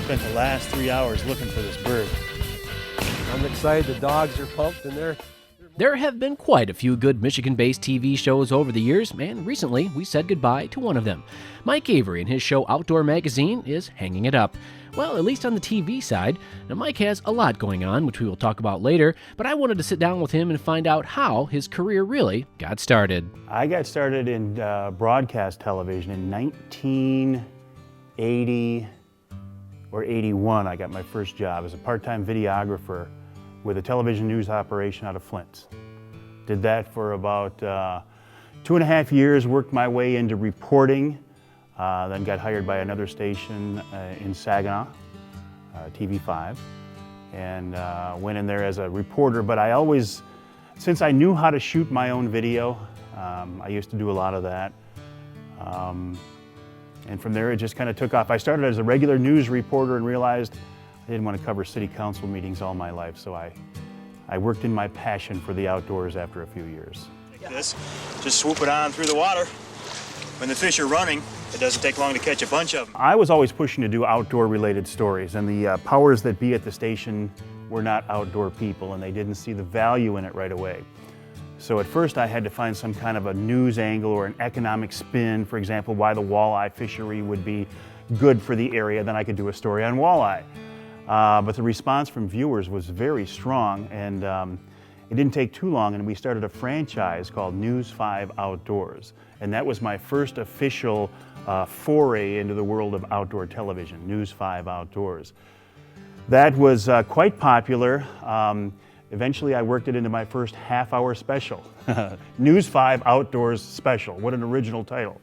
Spent the last 3 hours looking for this bird. I'm excited. The dogs are pumped and they're... There have been quite a few good Michigan-based TV shows over the years, and recently we said goodbye to one of them. Mike Avery and his show Outdoor Magazine is hanging it up. Well, at least on the TV side. Now, Mike has a lot going on, which we will talk about later, but I wanted to sit down with him and find out how his career really got started. I got started in broadcast television in 1980 or 81. I got my first job as a part-time videographer with a television news operation out of Flint. Did that for about 2.5 years, worked my way into reporting, then got hired by another station in Saginaw, TV5, and went in there as a reporter. But I always, since I knew how to shoot my own video, I used to do a lot of that. And from there it just kind of took off. I started as a regular news reporter and realized I didn't want to cover city council meetings all my life, so I worked in my passion for the outdoors after a few years. This, just swoop it on through the water. When the fish are running, it doesn't take long to catch a bunch of them. I was always pushing to do outdoor-related stories, and the powers that be at the station were not outdoor people, and they didn't see the value in it right away. So at first I had to find some kind of a news angle or an economic spin, for example, why the walleye fishery would be good for the area. Then I could do a story on walleye. But the response from viewers was very strong, and it didn't take too long, and we started a franchise called News 5 Outdoors. And that was my first official foray into the world of outdoor television, News 5 Outdoors. That was quite popular. Eventually I worked it into my first half-hour special, News 5 Outdoors Special. What an original title.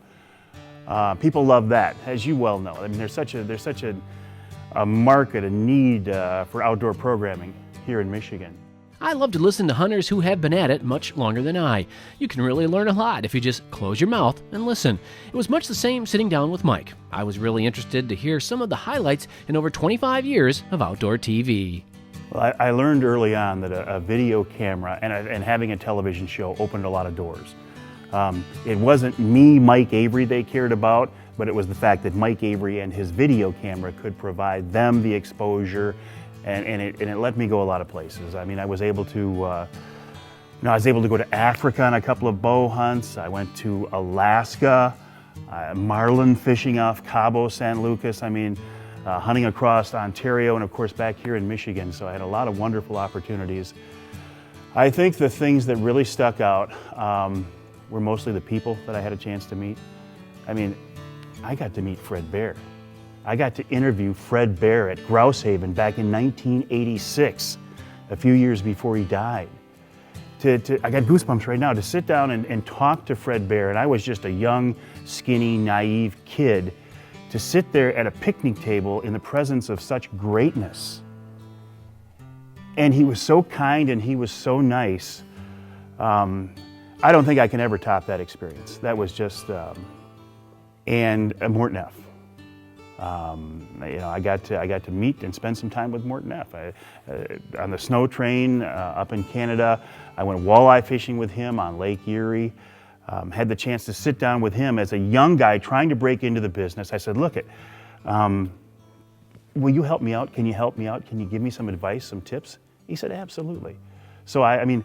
People love that, as you well know. I mean, there's such a market, a need for outdoor programming here in Michigan. I love to listen to hunters who have been at it much longer than I. You can really learn a lot if you just close your mouth and listen. It was much the same sitting down with Mike. I was really interested to hear some of the highlights in over 25 years of outdoor TV. Well, I learned early on that a video camera and having a television show opened a lot of doors. It wasn't me, Mike Avery, they cared about, but it was the fact that Mike Avery and his video camera could provide them the exposure, and it let me go a lot of places. I mean, I was able to go to Africa on a couple of bow hunts. I went to Alaska, marlin fishing off Cabo San Lucas. I mean, hunting across Ontario, and of course back here in Michigan. So I had a lot of wonderful opportunities. I think the things that really stuck out were mostly the people that I had a chance to meet. I mean, I got to meet Fred Bear. I got to interview Fred Bear at Grouse Haven back in 1986, a few years before he died. I got goosebumps right now to sit down and talk to Fred Bear, and I was just a young, skinny, naive kid, to sit there at a picnic table in the presence of such greatness. And he was so kind and he was so nice. I don't think I can ever top that experience. That was just, and Morton F. I got to meet and spend some time with Morton F. On the snow train up in Canada. I went walleye fishing with him on Lake Erie. Had the chance to sit down with him as a young guy trying to break into the business. I said, look, will you help me out? Can you help me out? Can you give me some advice, some tips? He said, absolutely. So I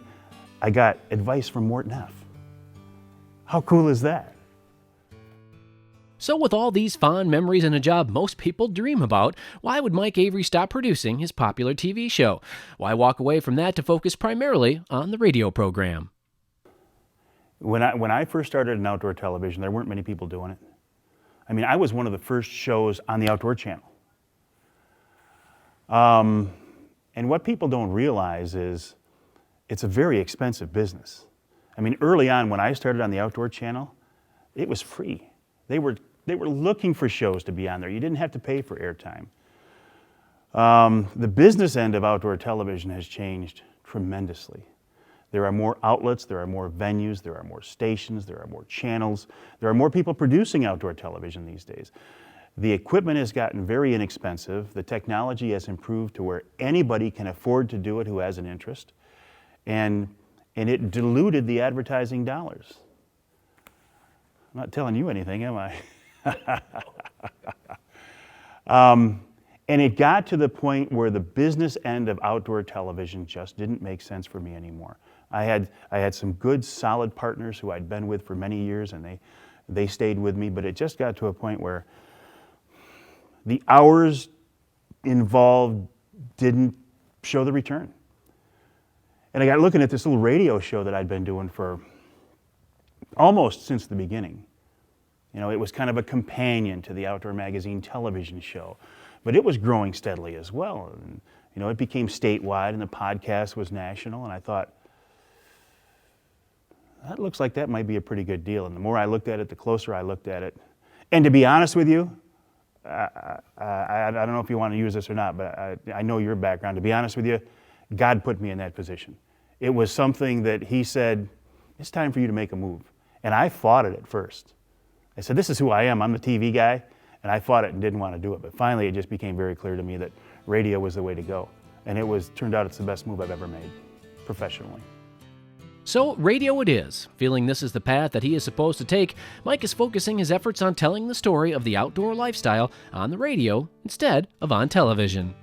got advice from Morton F. How cool is that? So with all these fond memories and a job most people dream about, why would Mike Avery stop producing his popular TV show? Why walk away from that to focus primarily on the radio program? When I first started in outdoor television, there weren't many people doing it. I mean, I was one of the first shows on the Outdoor Channel. And what people don't realize is it's a very expensive business. I mean, early on when I started on the Outdoor Channel, it was free. They were looking for shows to be on there. You didn't have to pay for airtime. The business end of outdoor television has changed tremendously. There are more outlets, there are more venues, there are more stations, there are more channels. There are more people producing outdoor television these days. The equipment has gotten very inexpensive. The technology has improved to where anybody can afford to do it who has an interest. And it diluted the advertising dollars. I'm not telling you anything, am I? And it got to the point where the business end of outdoor television just didn't make sense for me anymore. I had some good, solid partners who I'd been with for many years, and they stayed with me, but it just got to a point where the hours involved didn't show the return. And I got looking at this little radio show that I'd been doing for almost since the beginning. You know, it was kind of a companion to the Outdoor Magazine television show, but it was growing steadily as well. And, you know, it became statewide and the podcast was national, and I thought, that looks like that might be a pretty good deal. And the more I looked at it, the closer I looked at it. And to be honest with you, I don't know if you want to use this or not, but I know your background. To be honest with you, God put me in that position. It was something that He said, it's time for you to make a move. And I fought it at first. I said, this is who I am. I'm the TV guy. And I fought it and didn't want to do it. But finally, it just became very clear to me that radio was the way to go. And turned out it's the best move I've ever made, professionally. So, radio it is. Feeling this is the path that he is supposed to take, Mike is focusing his efforts on telling the story of the outdoor lifestyle on the radio instead of on television.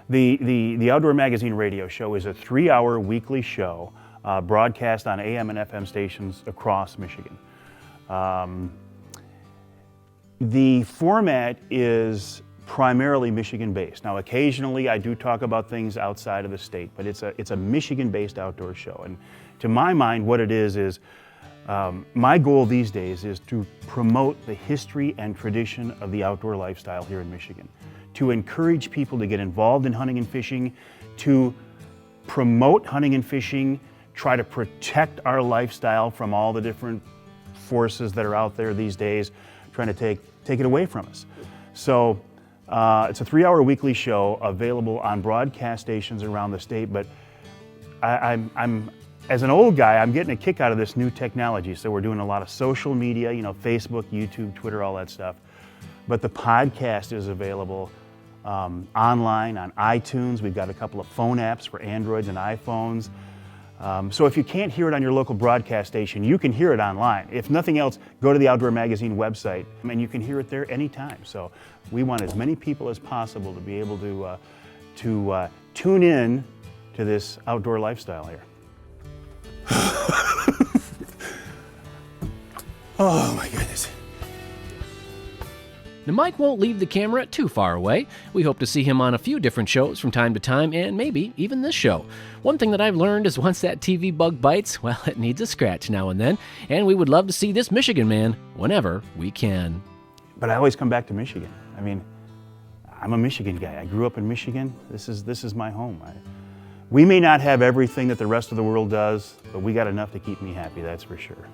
The Outdoor Magazine radio show is a 3-hour weekly show broadcast on AM and FM stations across Michigan. The format is primarily Michigan-based. Now, occasionally I do talk about things outside of the state, but it's a Michigan-based outdoor show. And to my mind, what it is my goal these days is to promote the history and tradition of the outdoor lifestyle here in Michigan, to encourage people to get involved in hunting and fishing, to promote hunting and fishing, try to protect our lifestyle from all the different forces that are out there these days, trying to take it away from us. So it's a 3-hour weekly show available on broadcast stations around the state, but I'm as an old guy, I'm getting a kick out of this new technology. So we're doing a lot of social media, you know, Facebook, YouTube, Twitter, all that stuff. But the podcast is available online on iTunes. We've got a couple of phone apps for Androids and iPhones. So if you can't hear it on your local broadcast station, you can hear it online. If nothing else, go to the Outdoor Magazine website and you can hear it there anytime. So we want as many people as possible to be able to tune in to this outdoor lifestyle here. Oh my goodness. Now, Mike won't leave the camera too far away. We hope to see him on a few different shows from time to time, and maybe even this show. One thing that I've learned is once that TV bug bites, well, it needs a scratch now and then, and we would love to see this Michigan man whenever we can. But I always come back to Michigan. I mean, I'm a Michigan guy. I grew up in Michigan. This is my home. We may not have everything that the rest of the world does, but we got enough to keep me happy, that's for sure.